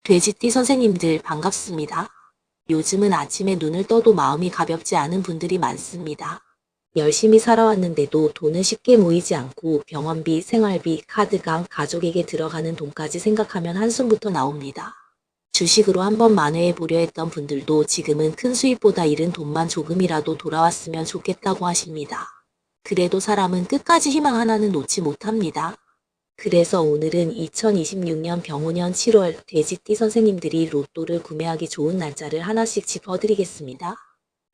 돼지띠 선생님들 반갑습니다. 요즘은 아침에 눈을 떠도 마음이 가볍지 않은 분들이 많습니다. 열심히 살아왔는데도 돈은 쉽게 모이지 않고 병원비, 생활비, 카드값, 가족에게 들어가는 돈까지 생각하면 한숨부터 나옵니다. 주식으로 한번 만회해 보려 했던 분들도 지금은 큰 수입보다 잃은 돈만 조금이라도 돌아왔으면 좋겠다고 하십니다. 그래도 사람은 끝까지 희망 하나는 놓지 못합니다. 그래서 오늘은 2026년 병오년 7월 돼지띠 선생님들이 로또를 구매하기 좋은 날짜를 하나씩 짚어드리겠습니다.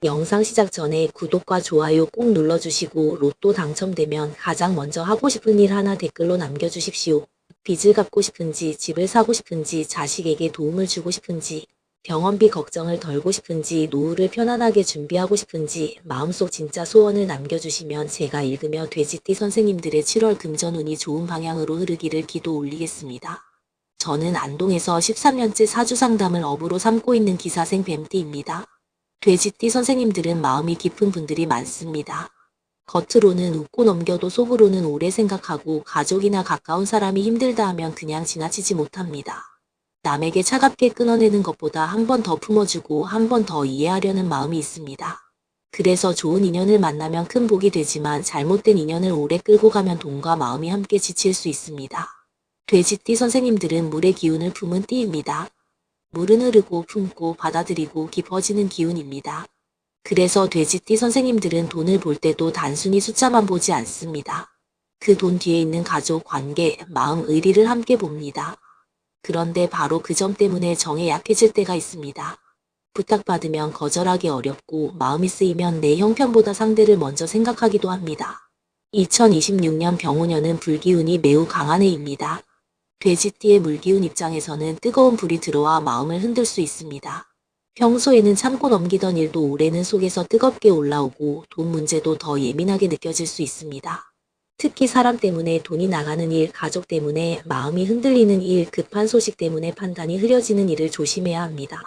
영상 시작 전에 구독과 좋아요 꼭 눌러주시고 로또 당첨되면 가장 먼저 하고 싶은 일 하나 댓글로 남겨주십시오. 빚을 갚고 싶은지, 집을 사고 싶은지, 자식에게 도움을 주고 싶은지, 병원비 걱정을 덜고 싶은지, 노후를 편안하게 준비하고 싶은지 마음속 진짜 소원을 남겨주시면 제가 읽으며 돼지띠 선생님들의 7월 금전운이 좋은 방향으로 흐르기를 기도 올리겠습니다. 저는 안동에서 13년째 사주상담을 업으로 삼고 있는 기사생 뱀띠입니다. 돼지띠 선생님들은 마음이 깊은 분들이 많습니다. 겉으로는 웃고 넘겨도 속으로는 오래 생각하고 가족이나 가까운 사람이 힘들다 하면 그냥 지나치지 못합니다. 남에게 차갑게 끊어내는 것보다 한 번 더 품어주고 한 번 더 이해하려는 마음이 있습니다. 그래서 좋은 인연을 만나면 큰 복이 되지만 잘못된 인연을 오래 끌고 가면 돈과 마음이 함께 지칠 수 있습니다. 돼지띠 선생님들은 물의 기운을 품은 띠입니다. 물은 흐르고 품고 받아들이고 깊어지는 기운입니다. 그래서 돼지띠 선생님들은 돈을 볼 때도 단순히 숫자만 보지 않습니다. 그 돈 뒤에 있는 가족, 관계, 마음, 의리를 함께 봅니다. 그런데 바로 그 점 때문에 정에 약해질 때가 있습니다. 부탁받으면 거절하기 어렵고 마음이 쓰이면 내 형편보다 상대를 먼저 생각하기도 합니다. 2026년 병오년은 불기운이 매우 강한 해입니다. 돼지띠의 물기운 입장에서는 뜨거운 불이 들어와 마음을 흔들 수 있습니다. 평소에는 참고 넘기던 일도 올해는 속에서 뜨겁게 올라오고 돈 문제도 더 예민하게 느껴질 수 있습니다. 특히 사람 때문에 돈이 나가는 일, 가족 때문에 마음이 흔들리는 일, 급한 소식 때문에 판단이 흐려지는 일을 조심해야 합니다.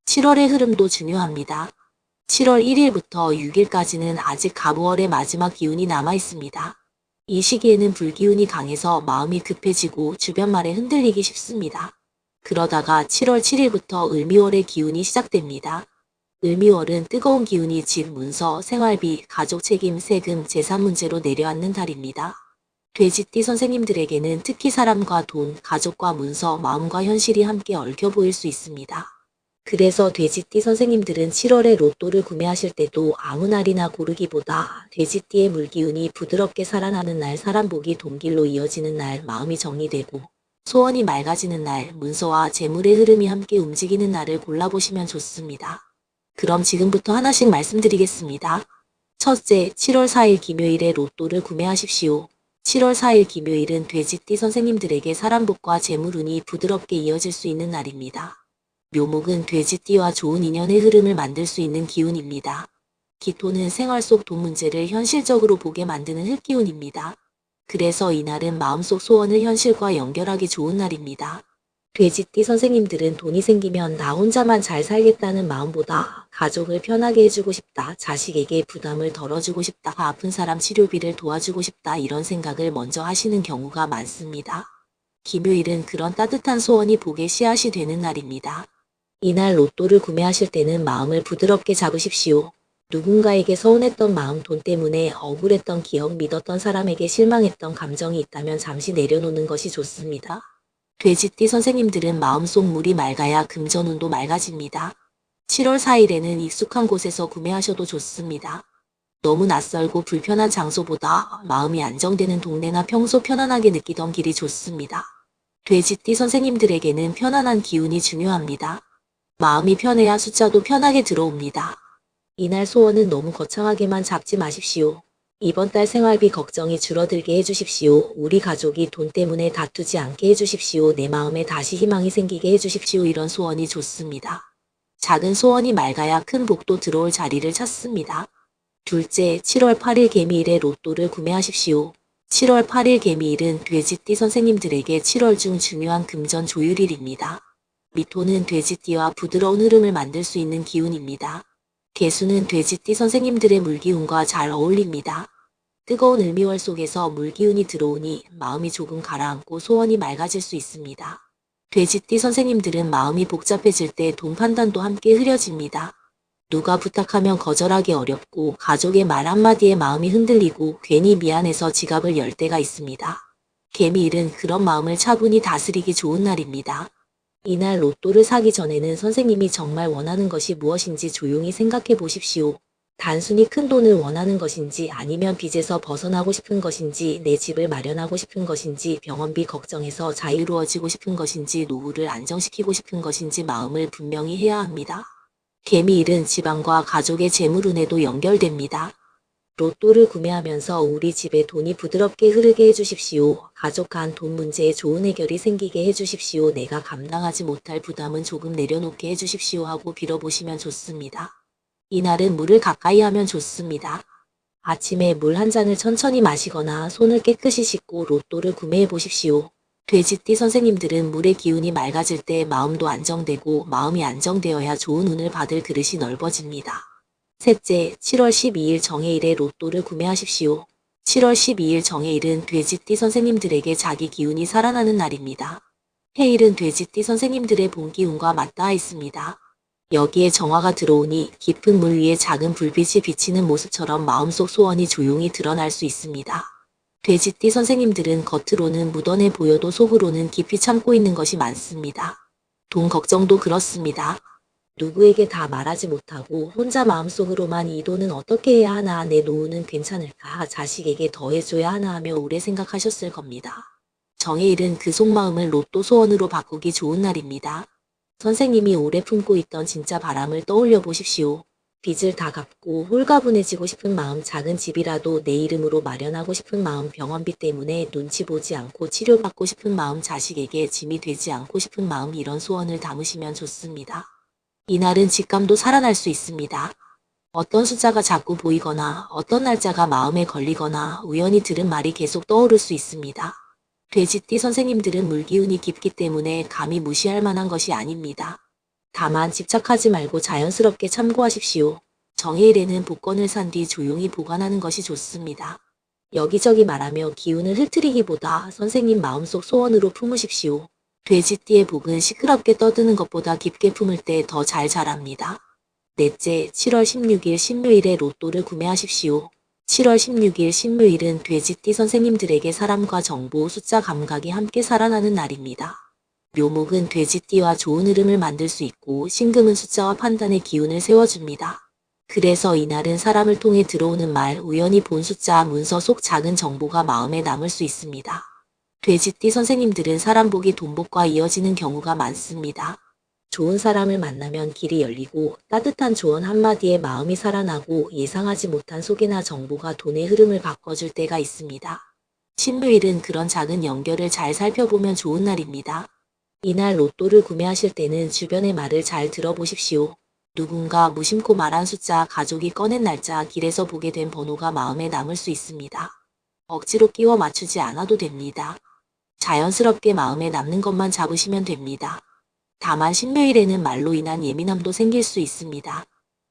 7월의 흐름도 중요합니다. 7월 1일부터 6일까지는 아직 가부월의 마지막 기운이 남아 있습니다. 이 시기에는 불기운이 강해서 마음이 급해지고 주변 말에 흔들리기 쉽습니다. 그러다가 7월 7일부터 을미월의 기운이 시작됩니다. 을미월은 뜨거운 기운이 집, 문서, 생활비, 가족 책임, 세금, 재산 문제로 내려앉는 달입니다. 돼지띠 선생님들에게는 특히 사람과 돈, 가족과 문서, 마음과 현실이 함께 얽혀 보일 수 있습니다. 그래서 돼지띠 선생님들은 7월에 로또를 구매하실 때도 아무 날이나 고르기보다 돼지띠의 물기운이 부드럽게 살아나는 날, 사람 복이 돈길로 이어지는 날, 마음이 정리되고 소원이 맑아지는 날, 문서와 재물의 흐름이 함께 움직이는 날을 골라보시면 좋습니다. 그럼 지금부터 하나씩 말씀드리겠습니다. 첫째, 7월 4일 김요일에 로또를 구매하십시오. 7월 4일 김요일은 돼지띠 선생님들에게 사람복과 재물운이 부드럽게 이어질 수 있는 날입니다. 묘목은 돼지띠와 좋은 인연의 흐름을 만들 수 있는 기운입니다. 기토는 생활 속 돈 문제를 현실적으로 보게 만드는 흙기운입니다. 그래서 이날은 마음속 소원을 현실과 연결하기 좋은 날입니다. 돼지띠 선생님들은 돈이 생기면 나 혼자만 잘 살겠다는 마음보다 가족을 편하게 해주고 싶다, 자식에게 부담을 덜어주고 싶다, 아픈 사람 치료비를 도와주고 싶다 이런 생각을 먼저 하시는 경우가 많습니다. 김요일은 그런 따뜻한 소원이 복의 씨앗이 되는 날입니다. 이날 로또를 구매하실 때는 마음을 부드럽게 잡으십시오. 누군가에게 서운했던 마음, 돈 때문에 억울했던 기억, 믿었던 사람에게 실망했던 감정이 있다면 잠시 내려놓는 것이 좋습니다. 돼지띠 선생님들은 마음속 물이 맑아야 금전운도 맑아집니다. 7월 4일에는 익숙한 곳에서 구매하셔도 좋습니다. 너무 낯설고 불편한 장소보다 마음이 안정되는 동네나 평소 편안하게 느끼던 길이 좋습니다. 돼지띠 선생님들에게는 편안한 기운이 중요합니다. 마음이 편해야 숫자도 편하게 들어옵니다. 이날 소원은 너무 거창하게만 잡지 마십시오. 이번 달 생활비 걱정이 줄어들게 해주십시오. 우리 가족이 돈 때문에 다투지 않게 해주십시오. 내 마음에 다시 희망이 생기게 해주십시오. 이런 소원이 좋습니다. 작은 소원이 맑아야 큰 복도 들어올 자리를 찾습니다. 둘째, 7월 8일 개미일에 로또를 구매하십시오. 7월 8일 개미일은 돼지띠 선생님들에게 7월 중 중요한 금전 조율일입니다. 미토는 돼지띠와 부드러운 흐름을 만들 수 있는 기운입니다. 개수는 돼지띠 선생님들의 물기운과 잘 어울립니다. 뜨거운 을미월 속에서 물기운이 들어오니 마음이 조금 가라앉고 소원이 맑아질 수 있습니다. 돼지띠 선생님들은 마음이 복잡해질 때 돈 판단도 함께 흐려집니다. 누가 부탁하면 거절하기 어렵고 가족의 말 한마디에 마음이 흔들리고 괜히 미안해서 지갑을 열 때가 있습니다. 개미일은 그런 마음을 차분히 다스리기 좋은 날입니다. 이날 로또를 사기 전에는 선생님이 정말 원하는 것이 무엇인지 조용히 생각해 보십시오. 단순히 큰 돈을 원하는 것인지 아니면 빚에서 벗어나고 싶은 것인지 내 집을 마련하고 싶은 것인지 병원비 걱정해서 자유로워지고 싶은 것인지 노후를 안정시키고 싶은 것인지 마음을 분명히 해야 합니다. 개미일은 집안과 가족의 재물운에도 연결됩니다. 로또를 구매하면서 우리 집에 돈이 부드럽게 흐르게 해주십시오. 가족 간 돈 문제에 좋은 해결이 생기게 해주십시오. 내가 감당하지 못할 부담은 조금 내려놓게 해주십시오 하고 빌어보시면 좋습니다. 이날은 물을 가까이 하면 좋습니다. 아침에 물 한 잔을 천천히 마시거나 손을 깨끗이 씻고 로또를 구매해 보십시오. 돼지띠 선생님들은 물의 기운이 맑아질 때 마음도 안정되고 마음이 안정되어야 좋은 운을 받을 그릇이 넓어집니다. 셋째, 7월 12일 정해일에 로또를 구매하십시오. 7월 12일 정해일은 돼지띠 선생님들에게 자기 기운이 살아나는 날입니다. 해일은 돼지띠 선생님들의 본 기운과 맞닿아 있습니다. 여기에 정화가 들어오니 깊은 물 위에 작은 불빛이 비치는 모습처럼 마음속 소원이 조용히 드러날 수 있습니다. 돼지띠 선생님들은 겉으로는 무던해 보여도 속으로는 깊이 참고 있는 것이 많습니다. 돈 걱정도 그렇습니다. 누구에게 다 말하지 못하고 혼자 마음속으로만 이 돈은 어떻게 해야 하나, 내 노후는 괜찮을까, 자식에게 더 해줘야 하나 하며 오래 생각하셨을 겁니다. 정해일은 그 속마음을 로또 소원으로 바꾸기 좋은 날입니다. 선생님이 오래 품고 있던 진짜 바람을 떠올려 보십시오. 빚을 다 갚고 홀가분해지고 싶은 마음, 작은 집이라도 내 이름으로 마련하고 싶은 마음, 병원비 때문에 눈치 보지 않고 치료받고 싶은 마음, 자식에게 짐이 되지 않고 싶은 마음, 이런 소원을 담으시면 좋습니다. 이날은 직감도 살아날 수 있습니다. 어떤 숫자가 자꾸 보이거나 어떤 날짜가 마음에 걸리거나 우연히 들은 말이 계속 떠오를 수 있습니다. 돼지띠 선생님들은 물기운이 깊기 때문에 감히 무시할 만한 것이 아닙니다. 다만 집착하지 말고 자연스럽게 참고하십시오. 정해일에는 복권을 산 뒤 조용히 보관하는 것이 좋습니다. 여기저기 말하며 기운을 흐트리기보다 선생님 마음속 소원으로 품으십시오. 돼지띠의 복은 시끄럽게 떠드는 것보다 깊게 품을 때 더 잘 자랍니다. 넷째, 7월 16일 신묘일에 로또를 구매하십시오. 7월 16일 신묘일은 돼지띠 선생님들에게 사람과 정보, 숫자 감각이 함께 살아나는 날입니다. 묘목은 돼지띠와 좋은 흐름을 만들 수 있고 신금은 숫자와 판단의 기운을 세워줍니다. 그래서 이날은 사람을 통해 들어오는 말, 우연히 본 숫자, 문서 속 작은 정보가 마음에 남을 수 있습니다. 돼지띠 선생님들은 사람 복이 돈복과 이어지는 경우가 많습니다. 좋은 사람을 만나면 길이 열리고 따뜻한 조언 한마디에 마음이 살아나고 예상하지 못한 소개나 정보가 돈의 흐름을 바꿔줄 때가 있습니다. 신묘일은 그런 작은 연결을 잘 살펴보면 좋은 날입니다. 이날 로또를 구매하실 때는 주변의 말을 잘 들어보십시오. 누군가 무심코 말한 숫자, 가족이 꺼낸 날짜, 길에서 보게 된 번호가 마음에 남을 수 있습니다. 억지로 끼워 맞추지 않아도 됩니다. 자연스럽게 마음에 남는 것만 잡으시면 됩니다. 다만 신묘일에는 말로 인한 예민함도 생길 수 있습니다.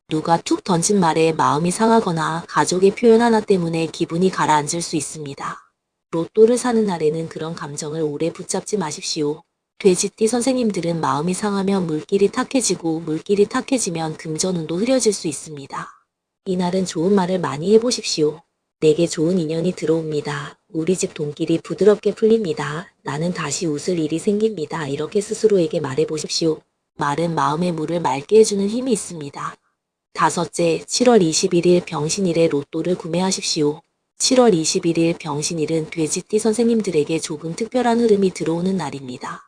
누가 툭 던진 말에 마음이 상하거나 가족의 표현 하나 때문에 기분이 가라앉을 수 있습니다. 로또를 사는 날에는 그런 감정을 오래 붙잡지 마십시오. 돼지띠 선생님들은 마음이 상하면 물길이 탁해지고 물길이 탁해지면 금전운도 흐려질 수 있습니다. 이날은 좋은 말을 많이 해보십시오. 내게 좋은 인연이 들어옵니다. 우리 집 돈길이 부드럽게 풀립니다. 나는 다시 웃을 일이 생깁니다. 이렇게 스스로에게 말해보십시오. 말은 마음의 물을 맑게 해주는 힘이 있습니다. 다섯째, 7월 21일 병신일에 로또를 구매하십시오. 7월 21일 병신일은 돼지띠 선생님들에게 조금 특별한 흐름이 들어오는 날입니다.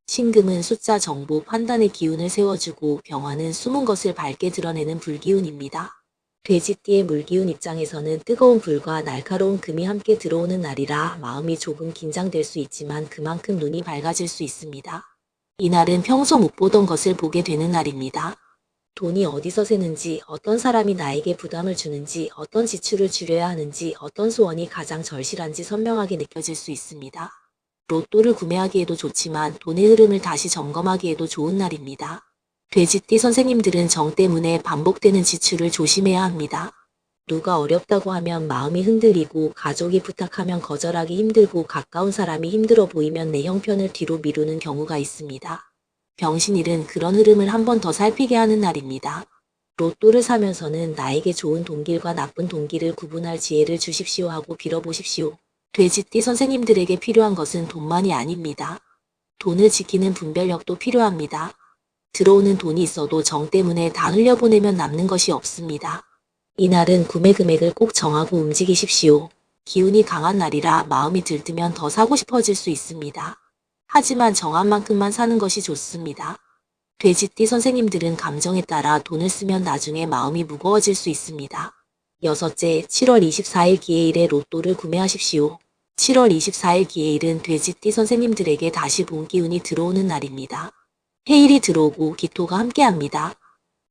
신금은 숫자, 정보, 판단의 기운을 세워주고 병화는 숨은 것을 밝게 드러내는 불기운입니다. 돼지띠의 물기운 입장에서는 뜨거운 불과 날카로운 금이 함께 들어오는 날이라 마음이 조금 긴장될 수 있지만 그만큼 눈이 밝아질 수 있습니다. 이날은 평소 못 보던 것을 보게 되는 날입니다. 돈이 어디서 새는지, 어떤 사람이 나에게 부담을 주는지, 어떤 지출을 줄여야 하는지, 어떤 소원이 가장 절실한지 선명하게 느껴질 수 있습니다. 로또를 구매하기에도 좋지만 돈의 흐름을 다시 점검하기에도 좋은 날입니다. 돼지띠 선생님들은 정 때문에 반복되는 지출을 조심해야 합니다. 누가 어렵다고 하면 마음이 흔들리고 가족이 부탁하면 거절하기 힘들고 가까운 사람이 힘들어 보이면 내 형편을 뒤로 미루는 경우가 있습니다. 병신일은 그런 흐름을 한 번 더 살피게 하는 날입니다. 로또를 사면서는 나에게 좋은 돈길과 나쁜 돈길을 구분할 지혜를 주십시오 하고 빌어보십시오. 돼지띠 선생님들에게 필요한 것은 돈만이 아닙니다. 돈을 지키는 분별력도 필요합니다. 들어오는 돈이 있어도 정 때문에 다 흘려보내면 남는 것이 없습니다. 이날은 구매 금액을 꼭 정하고 움직이십시오. 기운이 강한 날이라 마음이 들뜨면 더 사고 싶어질 수 있습니다. 하지만 정한 만큼만 사는 것이 좋습니다. 돼지띠 선생님들은 감정에 따라 돈을 쓰면 나중에 마음이 무거워질 수 있습니다. 여섯째, 7월 24일 기해일에 로또를 구매하십시오. 7월 24일 기해일은 돼지띠 선생님들에게 다시 본 기운이 들어오는 날입니다. 해일이 들어오고 기토가 함께합니다.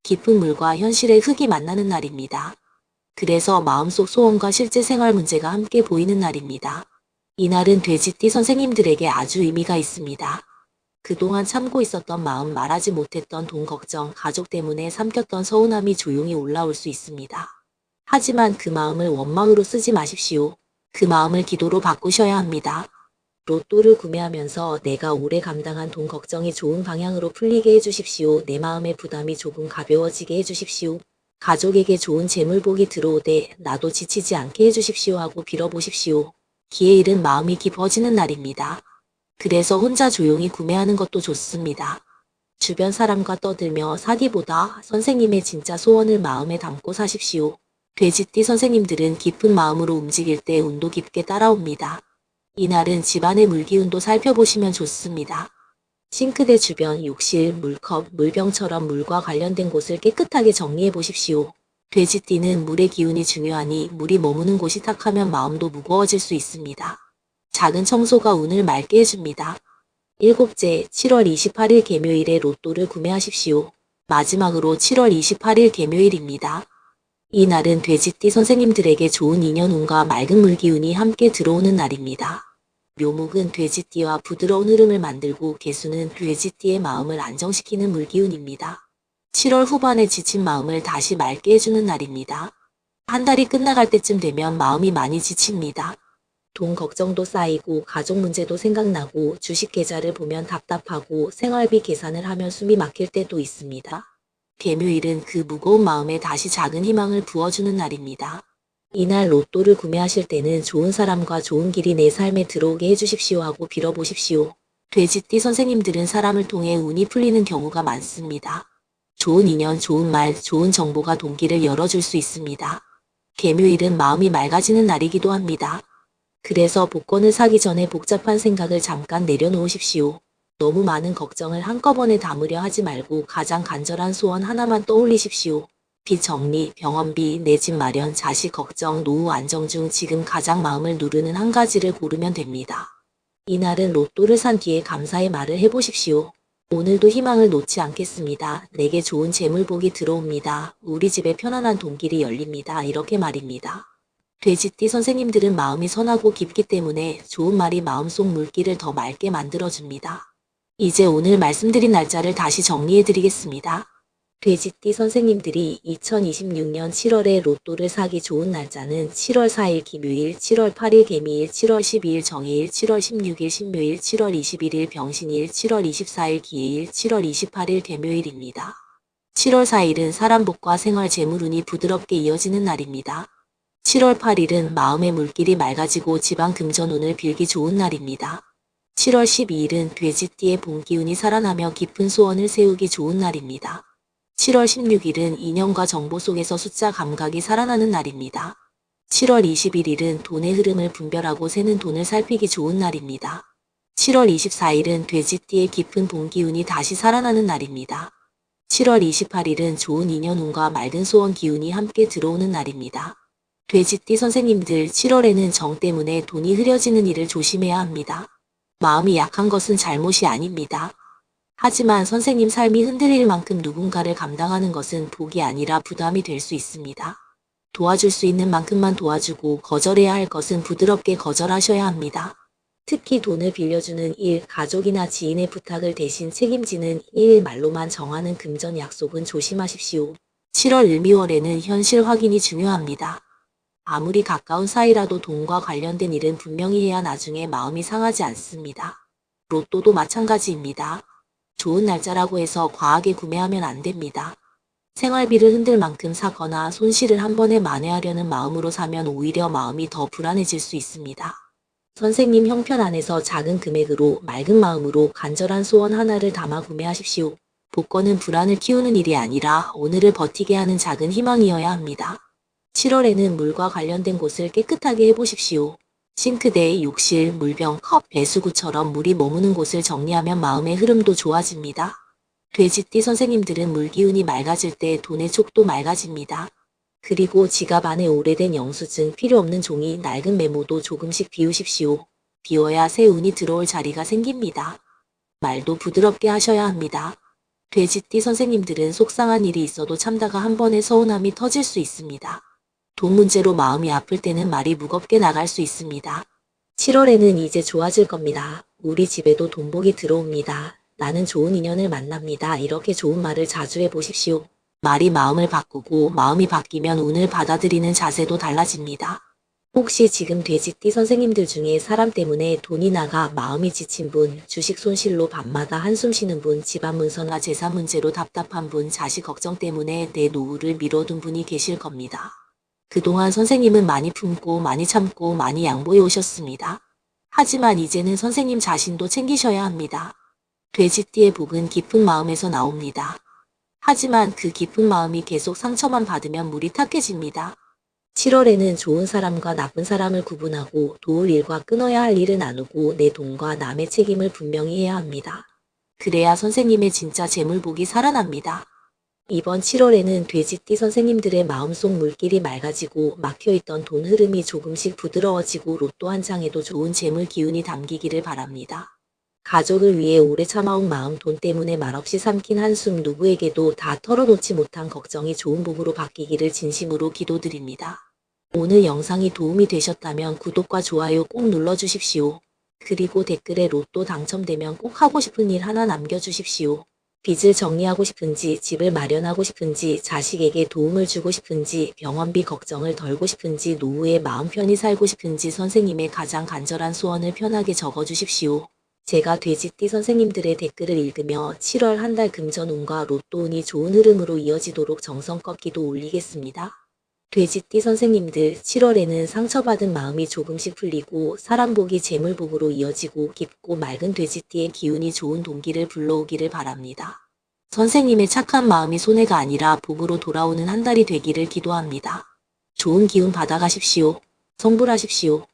깊은 물과 현실의 흙이 만나는 날입니다. 그래서 마음속 소원과 실제 생활 문제가 함께 보이는 날입니다. 이날은 돼지띠 선생님들에게 아주 의미가 있습니다. 그동안 참고 있었던 마음, 말하지 못했던 돈 걱정, 가족 때문에 삼켰던 서운함이 조용히 올라올 수 있습니다. 하지만 그 마음을 원망으로 쓰지 마십시오. 그 마음을 기도로 바꾸셔야 합니다. 로또를 구매하면서 내가 오래 감당한 돈 걱정이 좋은 방향으로 풀리게 해주십시오. 내 마음의 부담이 조금 가벼워지게 해주십시오. 가족에게 좋은 재물복이 들어오되 나도 지치지 않게 해주십시오 하고 빌어보십시오. 기해일은 마음이 깊어지는 날입니다. 그래서 혼자 조용히 구매하는 것도 좋습니다. 주변 사람과 떠들며 사기보다 선생님의 진짜 소원을 마음에 담고 사십시오. 돼지띠 선생님들은 깊은 마음으로 움직일 때 운도 깊게 따라옵니다. 이날은 집안의 물기운도 살펴보시면 좋습니다. 싱크대 주변, 욕실, 물컵, 물병처럼 물과 관련된 곳을 깨끗하게 정리해 보십시오. 돼지띠는 물의 기운이 중요하니 물이 머무는 곳이 탁하면 마음도 무거워질 수 있습니다. 작은 청소가 운을 맑게 해줍니다. 일곱째, 7월 28일 개묘일에 로또를 구매하십시오. 마지막으로 7월 28일 개묘일입니다. 이 날은 돼지띠 선생님들에게 좋은 인연운과 맑은 물기운이 함께 들어오는 날입니다. 묘목은 돼지띠와 부드러운 흐름을 만들고 개수는 돼지띠의 마음을 안정시키는 물기운입니다. 7월 후반에 지친 마음을 다시 맑게 해주는 날입니다. 한 달이 끝나갈 때쯤 되면 마음이 많이 지칩니다. 돈 걱정도 쌓이고 가족 문제도 생각나고 주식 계좌를 보면 답답하고 생활비 계산을 하면 숨이 막힐 때도 있습니다. 개묘일은 그 무거운 마음에 다시 작은 희망을 부어주는 날입니다. 이날 로또를 구매하실 때는 좋은 사람과 좋은 길이 내 삶에 들어오게 해주십시오 하고 빌어보십시오. 돼지띠 선생님들은 사람을 통해 운이 풀리는 경우가 많습니다. 좋은 인연, 좋은 말, 좋은 정보가 돈길을 열어줄 수 있습니다. 개묘일은 마음이 맑아지는 날이기도 합니다. 그래서 복권을 사기 전에 복잡한 생각을 잠깐 내려놓으십시오. 너무 많은 걱정을 한꺼번에 담으려 하지 말고 가장 간절한 소원 하나만 떠올리십시오. 빚 정리, 병원비, 내 집 마련, 자식 걱정, 노후 안정 중 지금 가장 마음을 누르는 한 가지를 고르면 됩니다. 이날은 로또를 산 뒤에 감사의 말을 해보십시오. 오늘도 희망을 놓지 않겠습니다. 내게 좋은 재물복이 들어옵니다. 우리 집에 편안한 돈길이 열립니다. 이렇게 말입니다. 돼지띠 선생님들은 마음이 선하고 깊기 때문에 좋은 말이 마음속 물길을 더 맑게 만들어줍니다. 이제 오늘 말씀드린 날짜를 다시 정리해드리겠습니다. 돼지띠 선생님들이 2026년 7월에 로또를 사기 좋은 날짜는 7월 4일 기묘일, 7월 8일 개미일, 7월 12일 정해일, 7월 16일 신묘일, 7월 21일 병신일, 7월 24일 기해일, 7월 28일 개묘일입니다. 7월 4일은 사람 복과 생활 재물운이 부드럽게 이어지는 날입니다. 7월 8일은 마음의 물길이 맑아지고 지방 금전운을 빌기 좋은 날입니다. 7월 12일은 돼지띠의 봄기운이 살아나며 깊은 소원을 세우기 좋은 날입니다. 7월 16일은 인연과 정보 속에서 숫자 감각이 살아나는 날입니다. 7월 21일은 돈의 흐름을 분별하고 새는 돈을 살피기 좋은 날입니다. 7월 24일은 돼지띠의 깊은 봄기운이 다시 살아나는 날입니다. 7월 28일은 좋은 인연운과 맑은 소원 기운이 함께 들어오는 날입니다. 돼지띠 선생님들 7월에는 정 때문에 돈이 흐려지는 일을 조심해야 합니다. 마음이 약한 것은 잘못이 아닙니다. 하지만 선생님 삶이 흔들릴 만큼 누군가를 감당하는 것은 복이 아니라 부담이 될 수 있습니다. 도와줄 수 있는 만큼만 도와주고 거절해야 할 것은 부드럽게 거절하셔야 합니다. 특히 돈을 빌려주는 일, 가족이나 지인의 부탁을 대신 책임지는 일, 말로만 정하는 금전 약속은 조심하십시오. 7월 을미월에는 현실 확인이 중요합니다. 아무리 가까운 사이라도 돈과 관련된 일은 분명히 해야 나중에 마음이 상하지 않습니다. 로또도 마찬가지입니다. 좋은 날짜라고 해서 과하게 구매하면 안 됩니다. 생활비를 흔들 만큼 사거나 손실을 한 번에 만회하려는 마음으로 사면 오히려 마음이 더 불안해질 수 있습니다. 선생님 형편안에서 작은 금액으로 맑은 마음으로 간절한 소원 하나를 담아 구매하십시오. 복권은 불안을 키우는 일이 아니라 오늘을 버티게 하는 작은 희망이어야 합니다. 7월에는 물과 관련된 곳을 깨끗하게 해보십시오. 싱크대, 욕실, 물병, 컵, 배수구처럼 물이 머무는 곳을 정리하면 마음의 흐름도 좋아집니다. 돼지띠 선생님들은 물기운이 맑아질 때 돈의 촉도 맑아집니다. 그리고 지갑 안에 오래된 영수증, 필요 없는 종이, 낡은 메모도 조금씩 비우십시오. 비워야 새 운이 들어올 자리가 생깁니다. 말도 부드럽게 하셔야 합니다. 돼지띠 선생님들은 속상한 일이 있어도 참다가 한 번에 서운함이 터질 수 있습니다. 돈 문제로 마음이 아플 때는 말이 무겁게 나갈 수 있습니다. 7월에는 이제 좋아질 겁니다. 우리 집에도 돈복이 들어옵니다. 나는 좋은 인연을 만납니다. 이렇게 좋은 말을 자주 해보십시오. 말이 마음을 바꾸고 마음이 바뀌면 운을 받아들이는 자세도 달라집니다. 혹시 지금 돼지띠 선생님들 중에 사람 때문에 돈이 나가 마음이 지친 분, 주식 손실로 밤마다 한숨 쉬는 분, 집안 문서나 재산 문제로 답답한 분, 자식 걱정 때문에 내 노후를 미뤄둔 분이 계실 겁니다. 그동안 선생님은 많이 품고 많이 참고 많이 양보해 오셨습니다. 하지만 이제는 선생님 자신도 챙기셔야 합니다. 돼지띠의 복은 깊은 마음에서 나옵니다. 하지만 그 깊은 마음이 계속 상처만 받으면 물이 탁해집니다. 7월에는 좋은 사람과 나쁜 사람을 구분하고 도울 일과 끊어야 할 일을 나누고 내 돈과 남의 책임을 분명히 해야 합니다. 그래야 선생님의 진짜 재물복이 살아납니다. 이번 7월에는 돼지띠 선생님들의 마음속 물길이 맑아지고 막혀있던 돈 흐름이 조금씩 부드러워지고 로또 한 장에도 좋은 재물 기운이 담기기를 바랍니다. 가족을 위해 오래 참아온 마음, 돈 때문에 말없이 삼킨 한숨, 누구에게도 다 털어놓지 못한 걱정이 좋은 복으로 바뀌기를 진심으로 기도드립니다. 오늘 영상이 도움이 되셨다면 구독과 좋아요 꼭 눌러주십시오. 그리고 댓글에 로또 당첨되면 꼭 하고 싶은 일 하나 남겨주십시오. 빚을 정리하고 싶은지, 집을 마련하고 싶은지, 자식에게 도움을 주고 싶은지, 병원비 걱정을 덜고 싶은지, 노후에 마음 편히 살고 싶은지 선생님의 가장 간절한 소원을 편하게 적어주십시오. 제가 돼지띠 선생님들의 댓글을 읽으며 7월 한 달 금전운과 로또운이 좋은 흐름으로 이어지도록 정성껏 기도 올리겠습니다. 돼지띠 선생님들 7월에는 상처받은 마음이 조금씩 풀리고 사람복이 재물복으로 이어지고 깊고 맑은 돼지띠의 기운이 좋은 동기를 불러오기를 바랍니다. 선생님의 착한 마음이 손해가 아니라 복으로 돌아오는 한 달이 되기를 기도합니다. 좋은 기운 받아가십시오. 성불하십시오.